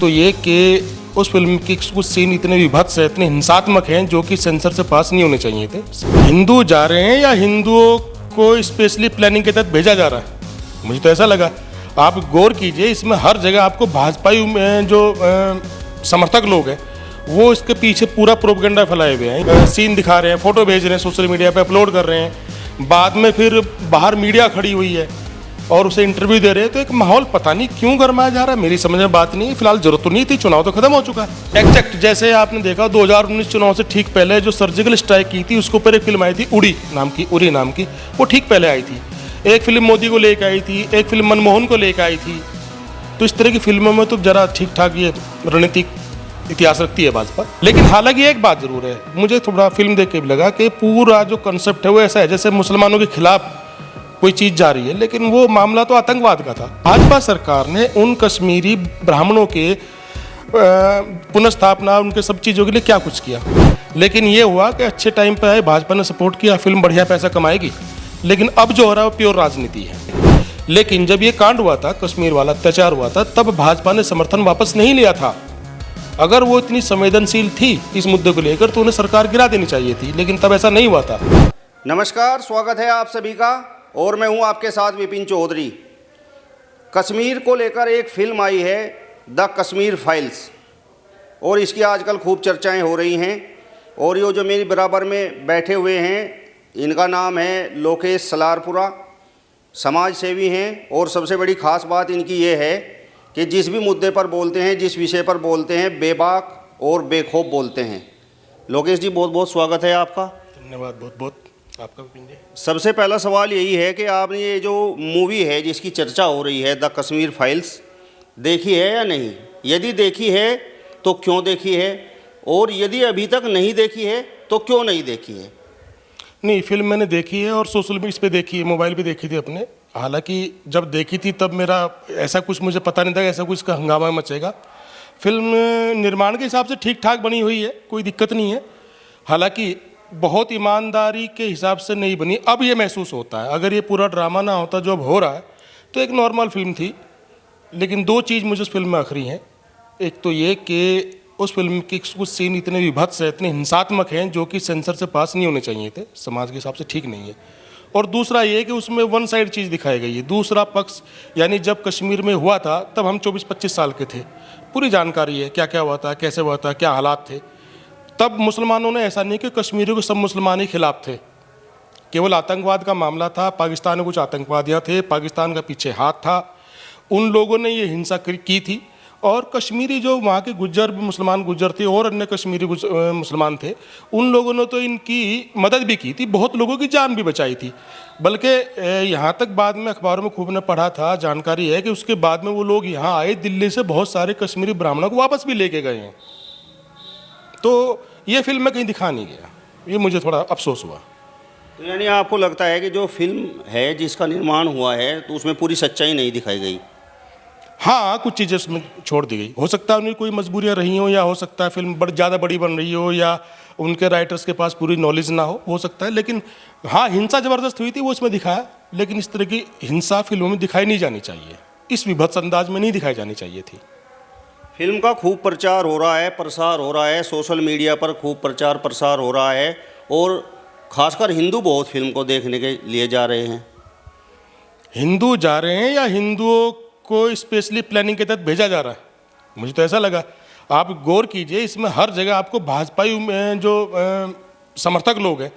तो ये कि उस फिल्म के कुछ सीन इतने विभत्स हैं, इतने हिंसात्मक हैं जो कि सेंसर से पास नहीं होने चाहिए थे। हिंदू जा रहे हैं या हिंदुओं को स्पेशली प्लानिंग के तहत भेजा जा रहा है, मुझे तो ऐसा लगा। आप गौर कीजिए, इसमें हर जगह आपको भाजपाई जो समर्थक लोग हैं वो इसके पीछे पूरा प्रोपेगेंडा फैलाए हुए हैं। सीन दिखा रहे हैं, फोटो भेज रहे हैं, सोशल मीडिया पे अपलोड कर रहे हैं, बाद में फिर बाहर मीडिया खड़ी हुई है और उसे इंटरव्यू दे रहे हैं। तो एक माहौल पता नहीं क्यों गरमाया जा रहा है, मेरी समझ में बात नहीं है। फिलहाल जरूरत तो नहीं थी, चुनाव तो खत्म हो चुका है। एग्जैक्ट जैसे आपने देखा 2019 चुनाव से ठीक पहले जो सर्जिकल स्ट्राइक की थी उसके ऊपर एक फिल्म आई थी उरी नाम की, वो ठीक पहले आई थी। एक फिल्म मोदी को लेकर आई थी, एक फिल्म मनमोहन को लेकर आई थी। तो इस तरह की फिल्मों में तो जरा ठीक ठाक ये रणनीतिक इतिहास रखती है भाजपा। लेकिन हालांकि एक बात जरूर है, मुझे थोड़ा फिल्म देख के भी लगा कि पूरा जो कंसेप्ट है वो ऐसा है जैसे मुसलमानों के खिलाफ कोई चीज जा रही है, लेकिन वो मामला तो आतंकवाद का था। भाजपा सरकार ने उन कश्मीरी ब्राह्मणों के पुनर्स्थापना, उनके सब चीज़ों के लिए क्या कुछ किया। लेकिन ये हुआ कि अच्छे टाइम पे आए, भाजपा ने सपोर्ट किया, फिल्म बढ़िया पैसा कमाएगी। लेकिन अब जो हो रहा है वो प्योर राजनीति है। लेकिन जब ये कांड हुआ था, कश्मीर वाला अत्याचार हुआ था, तब भाजपा ने समर्थन वापस नहीं लिया था। अगर वो इतनी संवेदनशील थी इस मुद्दे को लेकर तो उन्हें सरकार गिरा देनी चाहिए थी, लेकिन तब ऐसा नहीं हुआ था। नमस्कार, स्वागत है आप सभी का और मैं हूं आपके साथ विपिन चौधरी। कश्मीर को लेकर एक फिल्म आई है द कश्मीर फाइल्स और इसकी आजकल खूब चर्चाएं हो रही हैं। और ये जो मेरी बराबर में बैठे हुए हैं इनका नाम है लोकेश सलारपुरा, समाज सेवी हैं। और सबसे बड़ी ख़ास बात इनकी ये है कि जिस भी मुद्दे पर बोलते हैं, जिस विषय पर बोलते हैं, बेबाक और बेखौफ बोलते हैं। लोकेश जी, बहुत बहुत स्वागत है आपका। धन्यवाद, बहुत बहुत आपका भी। सबसे पहला सवाल यही है कि आपने ये जो मूवी है जिसकी चर्चा हो रही है द कश्मीर फाइल्स, देखी है या नहीं? यदि देखी है तो क्यों देखी है, और यदि अभी तक नहीं देखी है तो क्यों नहीं देखी है? नहीं, फिल्म मैंने देखी है और सोशल मीडिया पे देखी है, मोबाइल पे देखी थी अपने। हालांकि जब देखी थी तब मेरा ऐसा कुछ मुझे पता नहीं था ऐसा कुछ का हंगामा मचेगा। फिल्म निर्माण के हिसाब से ठीक ठाक बनी हुई है, कोई दिक्कत नहीं है। हालांकि बहुत ईमानदारी के हिसाब से नहीं बनी, अब ये महसूस होता है। अगर ये पूरा ड्रामा ना होता जो अब हो रहा है तो एक नॉर्मल फिल्म थी। लेकिन दो चीज़ मुझे उस फिल्म में आखरी हैं। एक तो ये कि उस फिल्म के कुछ सीन इतने विभत्स हैं, इतने हिंसात्मक हैं जो कि सेंसर से पास नहीं होने चाहिए थे, समाज के हिसाब से ठीक नहीं है। और दूसरा ये कि उसमें वन साइड चीज़ दिखाई गई है, दूसरा पक्ष। यानी जब कश्मीर में हुआ था तब हम 24-25 साल के थे, पूरी जानकारी है क्या क्या हुआ था, कैसे हुआ था, क्या हालात थे। तब मुसलमानों ने ऐसा नहीं कि कश्मीरियों के सब मुसलमान ही खिलाफ थे, केवल आतंकवाद का मामला था। पाकिस्तान में कुछ आतंकवादियाँ थे, पाकिस्तान का पीछे हाथ था, उन लोगों ने ये हिंसा की थी। और कश्मीरी जो वहाँ के गुज्जर मुसलमान गुज्जर थे और अन्य कश्मीरी मुसलमान थे, उन लोगों ने तो इनकी मदद भी की थी, बहुत लोगों की जान भी बचाई थी। बल्कि यहाँ तक बाद में अखबारों में खूब ने पढ़ा था, जानकारी है कि उसके बाद में वो लोग यहाँ आए, दिल्ली से बहुत सारे कश्मीरी ब्राह्मणों को वापस भी लेके गए हैं। तो ये फिल्म में कहीं दिखा नहीं गया, ये मुझे थोड़ा अफसोस हुआ। तो यानी आपको लगता है कि जो फिल्म है जिसका निर्माण हुआ है तो उसमें पूरी सच्चाई नहीं दिखाई गई? हाँ, कुछ चीज़ें उसमें छोड़ दी गई। हो सकता है उनकी कोई मजबूरियाँ रही हो, या हो सकता है फिल्म ज़्यादा बड़ी बन रही हो, या उनके राइटर्स के पास पूरी नॉलेज ना हो सकता है। लेकिन हाँ, हिंसा ज़बरदस्त हुई थी वो इसमें दिखाया, लेकिन इस तरह की हिंसा फिल्मों में दिखाई नहीं जानी चाहिए, इस विभत्स अंदाज में नहीं दिखाई जानी चाहिए थी। फिल्म का खूब प्रचार हो रहा है, प्रसार हो रहा है, सोशल मीडिया पर खूब प्रचार प्रसार हो रहा है और ख़ासकर हिंदू बहुत फिल्म को देखने के लिए जा रहे हैं। हिंदू जा रहे हैं या हिंदुओं को स्पेशली प्लानिंग के तहत भेजा जा रहा है, मुझे तो ऐसा लगा। आप गौर कीजिए, इसमें हर जगह आपको भाजपाई जो समर्थक लोग हैं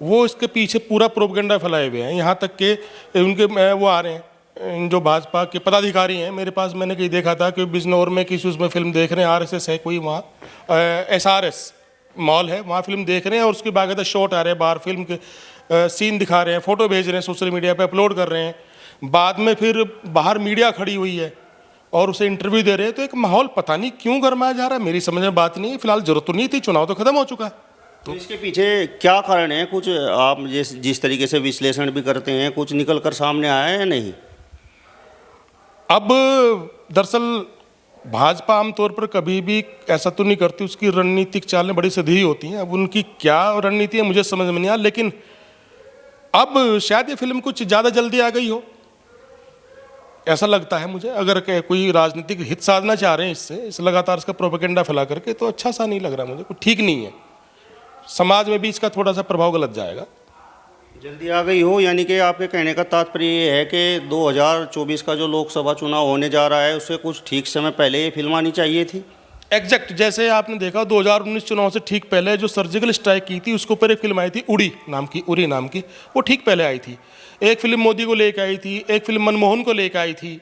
वो इसके पीछे पूरा प्रोपेगेंडा फैलाए हुए हैं। यहाँ तक कि उनके वो आ रहे हैं जो भाजपा के पदाधिकारी हैं, मेरे पास मैंने कहीं देखा था कि बिजनौर में किसी उसमें फिल्म देख रहे हैं, RSS है कोई वहाँ, SRS मॉल है, वहाँ फिल्म देख रहे हैं और उसके बाकायदा शॉट आ रहे हैं बाहर, फिल्म के सीन दिखा रहे हैं, फ़ोटो भेज रहे हैं, सोशल मीडिया पे अपलोड कर रहे हैं, बाद में फिर बाहर मीडिया खड़ी हुई है और उसे इंटरव्यू दे रहे हैं। तो एक माहौल पता नहीं क्यों गरमाया जा रहा है, मेरी समझ में बात नहीं है। फिलहाल जरूरत तो नहीं थी, चुनाव तो खत्म हो चुका है। तो इसके पीछे क्या कारण है? कुछ आप जिस तरीके से विश्लेषण भी करते हैं, कुछ निकल कर सामने आया है या नहीं? अब दरअसल भाजपा आमतौर पर कभी भी ऐसा तो नहीं करती, उसकी रणनीतिक चालें बड़ी सीधी होती हैं। अब उनकी क्या रणनीति है मुझे समझ में नहीं आया, लेकिन अब शायद ये फिल्म कुछ ज़्यादा जल्दी आ गई हो। ऐसा लगता है मुझे। अगर कोई राजनीतिक हित साधना चाह रहे हैं इससे, इस लगातार इसका प्रोपेगेंडा फैला करके, तो अच्छा सा नहीं लग रहा मुझे, ठीक नहीं है। समाज में भी इसका थोड़ा सा प्रभाव गलत जाएगा। जल्दी आ गई हो, यानी कि आपके कहने का तात्पर्य ये है कि 2024 का जो लोकसभा चुनाव होने जा रहा है उससे कुछ ठीक समय पहले ये फिल्म आनी चाहिए थी। एग्जैक्ट, जैसे आपने देखा 2019 चुनाव से ठीक पहले जो सर्जिकल स्ट्राइक की थी, उसके ऊपर एक फिल्म आई थी उड़ी नाम की, वो ठीक पहले आई थी। एक फिल्म मोदी को लेकर आई थी, एक फिल्म मनमोहन को लेकर आई थी।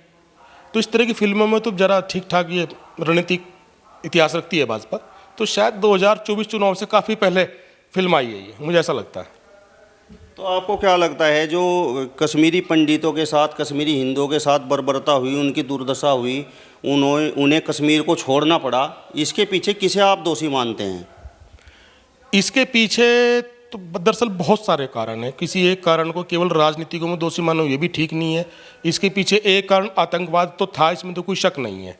तो इस तरह की फिल्मों में तो ज़रा ठीक ठाक ये रणनीतिक इतिहास रखती है भाजपा। तो शायद 2024 चुनाव से काफ़ी पहले फिल्म आई है ये, मुझे ऐसा लगता है। तो आपको क्या लगता है जो कश्मीरी पंडितों के साथ, कश्मीरी हिंदुओं के साथ बर्बरता हुई, उनकी दुर्दशा हुई, उन्हें कश्मीर को छोड़ना पड़ा, इसके पीछे किसे आप दोषी मानते हैं? इसके पीछे तो दरअसल बहुत सारे कारण हैं। किसी एक कारण को केवल राजनीतिकों में दोषी मानो ये भी ठीक नहीं है। इसके पीछे एक कारण आतंकवाद तो था, इसमें तो कोई शक नहीं है।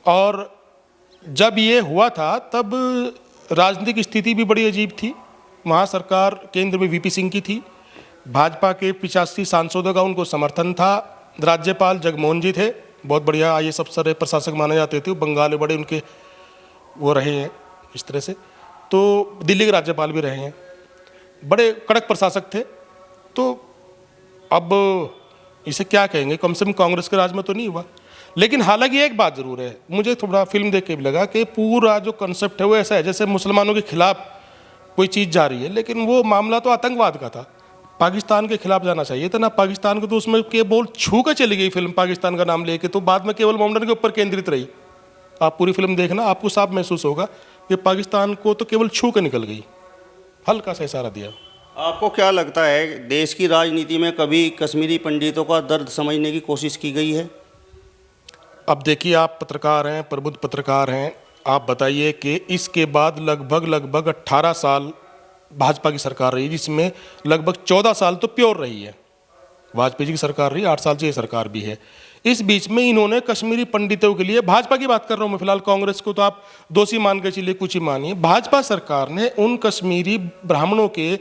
और जब ये हुआ था तब राजनीतिक स्थिति भी बड़ी अजीब थी। वहाँ सरकार केंद्र में वीपी सिंह की थी, भाजपा के 85 सांसदों का उनको समर्थन था। राज्यपाल जगमोहन जी थे, बहुत बढ़िया IAS अफसर प्रशासक माने जाते थे, बंगाल में बड़े उनके वो रहे हैं इस तरह से। तो दिल्ली के राज्यपाल भी रहे हैं, बड़े कड़क प्रशासक थे। तो अब इसे क्या कहेंगे, कम से कम कांग्रेस के राज में तो नहीं हुआ। लेकिन हालांकि एक बात ज़रूर है, मुझे थोड़ा फिल्म देख के भी लगा कि पूरा जो कंसेप्ट है वो ऐसा है जैसे मुसलमानों के खिलाफ कोई चीज़ जा रही है, लेकिन वो मामला तो आतंकवाद का था। पाकिस्तान के खिलाफ जाना चाहिए था ना, पाकिस्तान को तो उसमें केवल छू के चली गई फिल्म पाकिस्तान का नाम लेके, तो बाद में केवल मॉडर्न के ऊपर केंद्रित रही। आप पूरी फिल्म देखना, आपको साफ महसूस होगा कि पाकिस्तान को तो केवल छू के निकल गई, हल्का सा इशारा दिया। आपको क्या लगता है देश की राजनीति में कभी कश्मीरी पंडितों का दर्द समझने की कोशिश की गई है? अब देखिए, आप पत्रकार हैं, प्रबुद्ध पत्रकार हैं, आप बताइए कि इसके बाद लगभग 18 साल भाजपा की सरकार रही, जिसमें लगभग 14 साल तो प्योर रही है। वाजपेयी जी की सरकार रही, 8 साल से ये सरकार भी है। इस बीच में इन्होंने कश्मीरी पंडितों के लिए, भाजपा की बात कर रहा हूँ मैं फिलहाल, कांग्रेस को तो आप दोषी मान के चलिए, कुछ ही मानिए, भाजपा सरकार ने उन कश्मीरी ब्राह्मणों के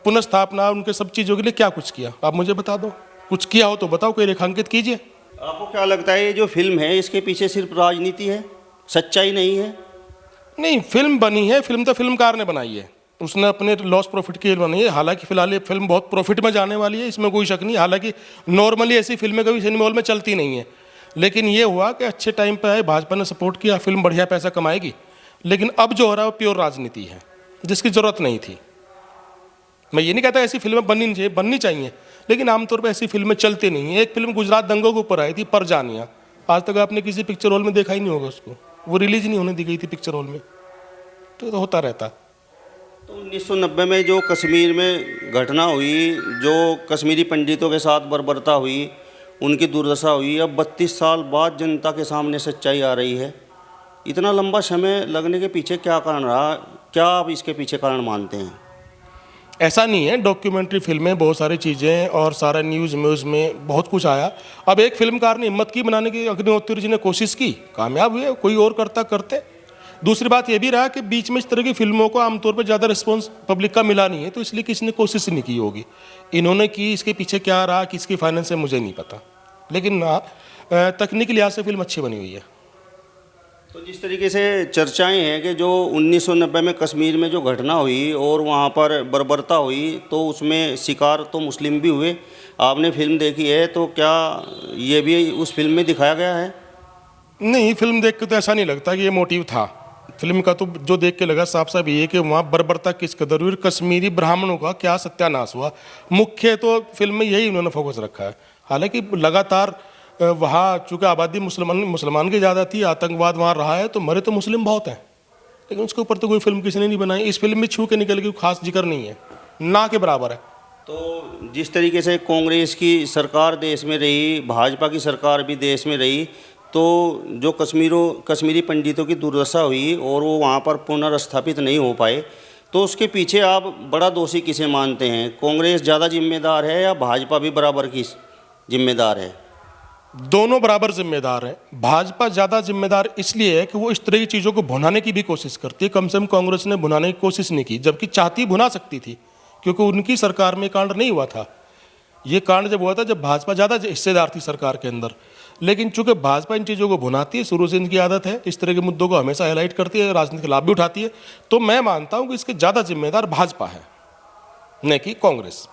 पुनर्स्थापना, उनके सब चीज़ों के लिए क्या कुछ किया? आप मुझे बता दो, कुछ किया हो तो बताओ, कोई रेखांकित कीजिए। आपको क्या लगता है ये जो फिल्म है इसके पीछे सिर्फ राजनीति है, सच्चाई नहीं है? नहीं, फिल्म बनी है, फिल्म तो फिल्मकार ने बनाई है, उसने अपने लॉस प्रॉफिट के लिए बनाई है। हालांकि फिलहाल ये फिल्म बहुत प्रॉफिट में जाने वाली है, इसमें कोई शक नहीं। हालांकि नॉर्मली ऐसी फिल्में कभी सिनेमा हॉल में चलती नहीं है, लेकिन ये हुआ कि अच्छे टाइम पे आए, भाजपा ने सपोर्ट किया, फिल्म बढ़िया पैसा कमाएगी। लेकिन अब जो हो रहा है वो प्योर राजनीति है, जिसकी ज़रूरत नहीं थी। मैं ये नहीं कहता ऐसी फिल्में बननी चाहिए, लेकिन आमतौर पर ऐसी फिल्में चलती नहीं है। एक फिल्म गुजरात दंगों के ऊपर आई थी, परजानिया, आज तक आपने किसी पिक्चर हॉल में देखा ही नहीं होगा उसको, वो रिलीज नहीं होने दी गई थी पिक्चर हॉल में। तो होता रहता। तो 1990 में जो कश्मीर में घटना हुई, जो कश्मीरी पंडितों के साथ बर्बरता हुई, उनकी दुर्दशा हुई, अब 32 साल बाद जनता के सामने सच्चाई आ रही है। इतना लंबा समय लगने के पीछे क्या कारण रहा? क्या आप इसके पीछे कारण मानते हैं? ऐसा नहीं है, डॉक्यूमेंट्री फिल्में, बहुत सारी चीज़ें और सारा न्यूज़ में बहुत कुछ आया। अब एक फिल्मकार ने हिम्मत की बनाने की, अग्निहोत्री जी ने कोशिश की, कामयाब हुए, कोई और करते। दूसरी बात ये भी रहा कि बीच में इस तरह की फिल्मों को आमतौर पर ज़्यादा रिस्पॉन्स पब्लिक का मिला नहीं है, तो इसलिए किसी ने कोशिश नहीं की होगी। इन्होंने की, इसके पीछे क्या रहा, किसकी फाइनेंस है, मुझे नहीं पता, लेकिन तकनीकी लिहाज से फिल्म अच्छी बनी हुई है। तो जिस तरीके से चर्चाएं हैं कि जो 1990 में कश्मीर में जो घटना हुई और वहाँ पर बर्बरता हुई, तो उसमें शिकार तो मुस्लिम भी हुए। आपने फिल्म देखी है, तो क्या ये भी उस फिल्म में दिखाया गया है? नहीं, फिल्म देख के तो ऐसा नहीं लगता कि ये मोटिव था फिल्म का। तो जो देख के लगा साफ साफ ये कि वहाँ बर्बरता किस कदर हुई, कश्मीरी ब्राह्मणों का क्या सत्यानाश हुआ, मुख्य तो फिल्म में यही उन्होंने फोकस रखा है। हालांकि लगातार वहाँ चूँकि आबादी मुसलमान की ज़्यादा थी, आतंकवाद वहाँ रहा है, तो मरे तो मुस्लिम बहुत हैं, लेकिन उसके ऊपर तो कोई फिल्म किसी ने नहीं बनाई। इस फिल्म में छू के निकल के खास जिक्र नहीं है, ना के बराबर है। तो जिस तरीके से कांग्रेस की सरकार देश में रही, भाजपा की सरकार भी देश में रही, तो जो कश्मीरी पंडितों की दुर्दशा हुई और वो वहाँ पर पुनर्स्थापित नहीं हो पाए, तो उसके पीछे आप बड़ा दोषी किसे मानते हैं? कांग्रेस ज़्यादा जिम्मेदार है या भाजपा भी बराबर की जिम्मेदार है? दोनों बराबर जिम्मेदार हैं। भाजपा ज़्यादा जिम्मेदार इसलिए है कि वो इस तरह की चीज़ों को भुनाने की भी कोशिश करती है, कम से कम कांग्रेस ने भुनाने की कोशिश नहीं की, जबकि चाहती भुना सकती थी, क्योंकि उनकी सरकार में कांड नहीं हुआ था। ये कांड जब हुआ था जब भाजपा ज़्यादा हिस्सेदार थी सरकार के अंदर, लेकिन चूंकि भाजपा इन चीज़ों को भुनाती है, शुरू से इनकी आदत है, इस तरह के मुद्दों को हमेशा हाईलाइट करती है, राजनीतिक लाभ भी उठाती है, तो मैं मानता हूँ कि इसके ज़्यादा जिम्मेदार भाजपा है न कि कांग्रेस।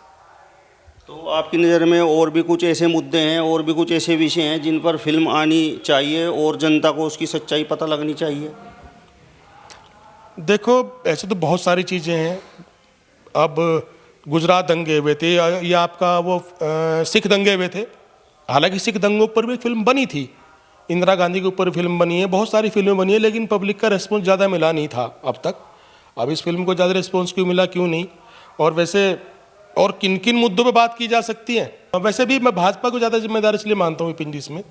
तो आपकी नज़र में और भी कुछ ऐसे मुद्दे हैं और भी कुछ ऐसे विषय हैं जिन पर फिल्म आनी चाहिए और जनता को उसकी सच्चाई पता लगनी चाहिए? देखो, ऐसे तो बहुत सारी चीज़ें हैं। अब गुजरात दंगे हुए थे या आपका वो सिख दंगे हुए थे, हालांकि सिख दंगों पर भी फिल्म बनी थी, इंदिरा गांधी के ऊपर फिल्म बनी है, बहुत सारी फिल्में बनी है, लेकिन पब्लिक का रिस्पॉन्स ज़्यादा मिला नहीं था अब तक। अब इस फिल्म को ज़्यादा रिस्पॉन्स क्यों मिला, क्यों नहीं, और वैसे और किन किन मुद्दों पे बात की जा सकती है। वैसे भी मैं भाजपा को ज़्यादा जिम्मेदार इसलिए मानता हूँ विपिन जी इसमें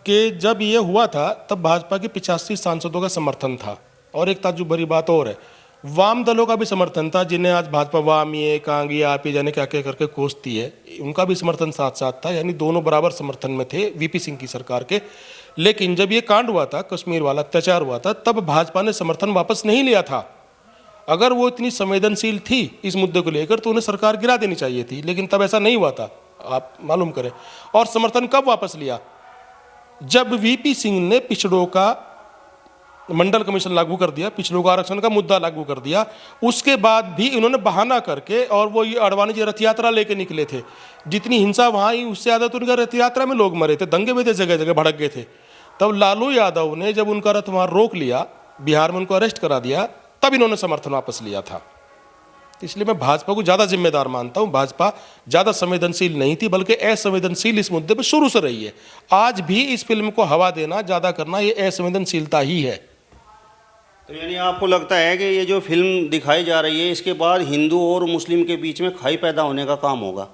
कि जब ये हुआ था तब भाजपा के 85 सांसदों का समर्थन था, और एक ताज्जुब भरी बात और है, वाम दलों का भी समर्थन था, जिन्हें आज भाजपा वाम ये कांगी आप ये जाने क्या क्या करके कोसती है, उनका भी समर्थन साथ साथ था, यानी दोनों बराबर समर्थन में थे वीपी सिंह की सरकार के। लेकिन जब ये कांड हुआ था, कश्मीर वाला अत्याचार हुआ था, तब भाजपा ने समर्थन वापस नहीं लिया था। अगर वो इतनी संवेदनशील थी इस मुद्दे को लेकर तो उन्हें सरकार गिरा देनी चाहिए थी, लेकिन तब ऐसा नहीं हुआ था, आप मालूम करें। और समर्थन कब वापस लिया? जब वीपी सिंह ने पिछड़ों का मंडल कमीशन लागू कर दिया, पिछड़ों का आरक्षण का मुद्दा लागू कर दिया, उसके बाद भी इन्होंने बहाना करके, और वो ये अडवाणी जी रथ यात्रा लेके निकले थे, जितनी हिंसा वहाँ ही उससे ज़्यादा तो उनका रथ यात्रा में लोग मरे थे, दंगे में थे, जगह जगह भड़क गए थे। तब लालू यादव ने जब उनका रथ वहाँ रोक लिया, बिहार में उनको अरेस्ट करा दिया, तब इन्होंने समर्थन वापस लिया था। इसलिए मैं भाजपा को ज़्यादा जिम्मेदार मानता हूँ। भाजपा ज़्यादा संवेदनशील नहीं थी, बल्कि असंवेदनशील इस मुद्दे पर शुरू से रही है। आज भी इस फिल्म को हवा देना, ज़्यादा करना, ये असंवेदनशीलता ही है। तो यानी आपको लगता है कि ये जो फिल्म दिखाई जा रही है इसके बाद हिंदू और मुस्लिम के बीच में खाई पैदा होने का काम होगा?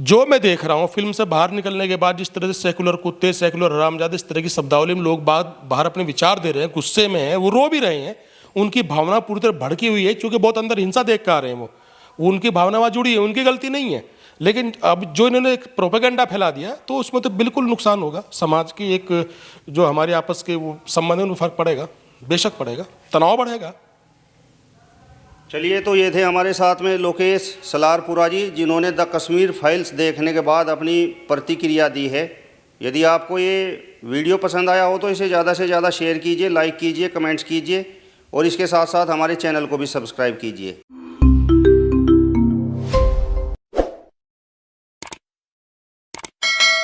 जो मैं देख रहा हूँ फिल्म से बाहर निकलने के बाद, जिस तरह से सेकुलर कुत्ते, सेकुलर हरामजादे, इस तरह की शब्दावली में लोग बाहर अपने विचार दे रहे हैं, गुस्से में हैं, वो रो भी रहे हैं, उनकी भावना पूरी तरह भड़की हुई है, क्योंकि बहुत अंदर हिंसा देख कर आ रहे हैं, वो उनकी भावना वहाँ जुड़ी है, उनकी गलती नहीं है। लेकिन अब जो इन्होंने एक प्रोपेगेंडा फैला दिया, तो उसमें तो बिल्कुल नुकसान होगा, समाज की एक जो हमारे आपस के वो संबंध है उनमें फर्क पड़ेगा, बेशक पड़ेगा, तनाव बढ़ेगा। चलिए, तो ये थे हमारे साथ में लोकेश सलारपुरा जी, जिन्होंने द कश्मीर फाइल्स देखने के बाद अपनी प्रतिक्रिया दी है। यदि आपको ये वीडियो पसंद आया हो तो इसे ज़्यादा से ज़्यादा शेयर कीजिए, लाइक कीजिए, कमेंट्स कीजिए, और इसके साथ साथ हमारे चैनल को भी सब्सक्राइब कीजिए।